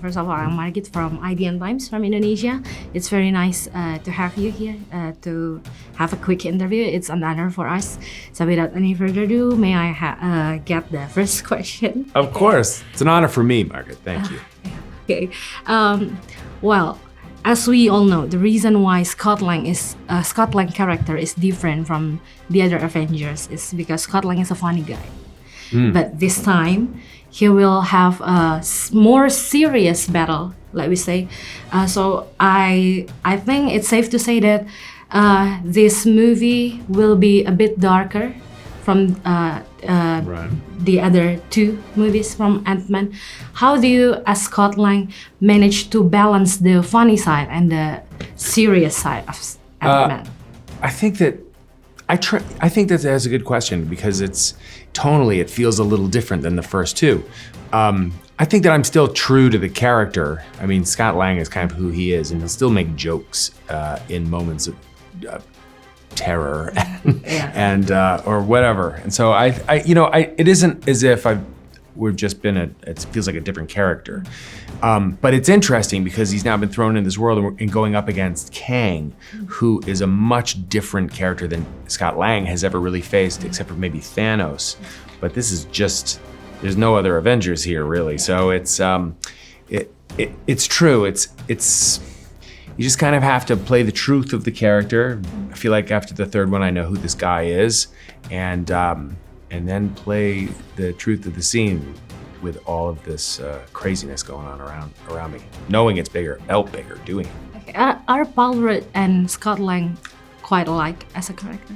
First of all, I'm Margit from IDN Times from Indonesia. It's very nice to have you here to have a quick interview. It's an honor for us. So without any further ado, may I get the first question? Of course. It's an honor for me, Margaret. Thank you. Okay. Well, as we all know, the reason why Scott Lang character is different from the other Avengers is because Scott Lang is a funny guy. But this time, he will have a more serious battle, like we say. So I think it's safe to say that this movie will be a bit darker from the other two movies from Ant-Man. How do you, as Scott Lang, manage to balance the funny side and the serious side of Ant-Man? I think that's a good question because it's tonally it feels a little different than the first two. I think that I'm still true to the character. I mean, Scott Lang is kind of who he is, and he'll still make jokes in moments of terror and or whatever. And so it isn't as if we've just been it feels like a different character. But it's interesting because he's now been thrown in this world and going up against Kang, who is a much different character than Scott Lang has ever really faced, except for maybe Thanos. But this is just, there's no other Avengers here really. So it's true. It's you just kind of have to play the truth of the character. I feel like after the third one, I know who this guy is, and then play the truth of the scene with all of this craziness going on around me, knowing it's bigger, doing it. Okay. Are Paul Rudd and Scott Lang quite alike as a character?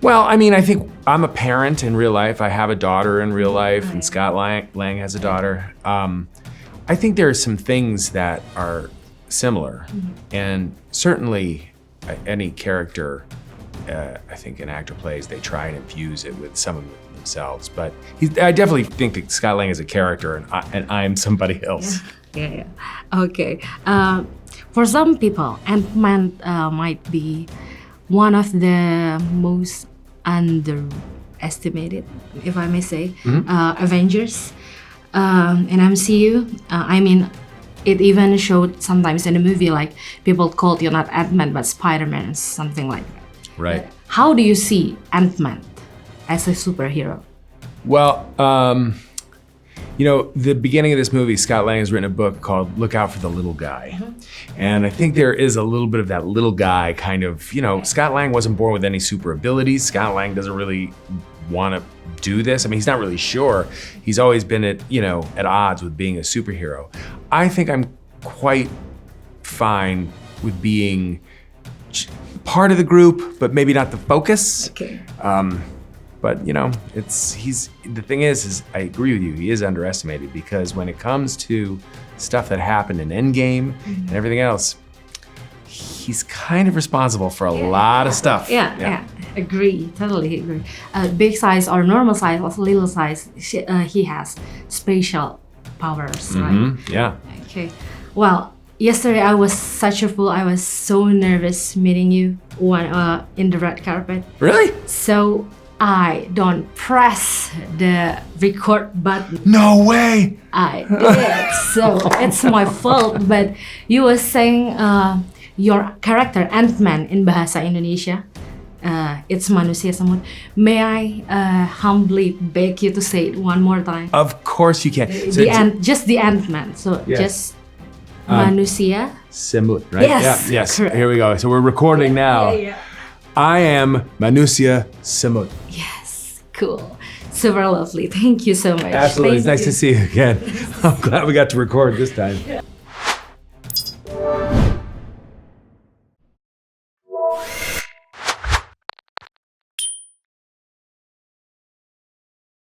Well, I mean, I think I'm a parent in real life. I have a daughter in real life, and Scott Lang has a daughter. I think there are some things that are similar, and certainly any character I think an actor plays, they try and infuse it with some of themselves. But I definitely think that Scott Lang is a character, and I'm somebody else. Yeah. Okay. For some people, Ant-Man might be one of the most underestimated, if I may say, Avengers in MCU. I mean, it even showed sometimes in the movie, like people called you not Ant-Man but Spider-Man, something like that. Right. How do you see Ant-Man as a superhero? Well, the beginning of this movie, Scott Lang has written a book called Look Out for the Little Guy. And I think there is a little bit of that little guy kind of, Scott Lang wasn't born with any super abilities. Scott Lang doesn't really want to do this. I mean, he's not really sure. He's always been at odds with being a superhero. I think I'm quite fine with being part of the group, but maybe not the focus. Okay. But the thing is I agree with you, he is underestimated because when it comes to stuff that happened in Endgame and everything else, he's kind of responsible for a lot of stuff. Yeah. Agree, totally agree. Big size or normal size or little size, he has special powers, right? Yeah. Okay. Well, yesterday I was such a fool. I was so nervous meeting you in the red carpet. Really? So I don't press the record button. No way! I did. So it's my fault. But you were saying your character Ant-Man in Bahasa Indonesia. It's Manusia, Semut. May I humbly beg you to say it one more time? Of course you can. Just the Ant-Man. So just Manusia. Semut, right? Yes. Correct. Here we go. So we're recording now. Yeah. I am Manusia Semut. Yes, cool. Super lovely. Thank you so much. Absolutely. It's nice to see you again. I'm glad we got to record this time.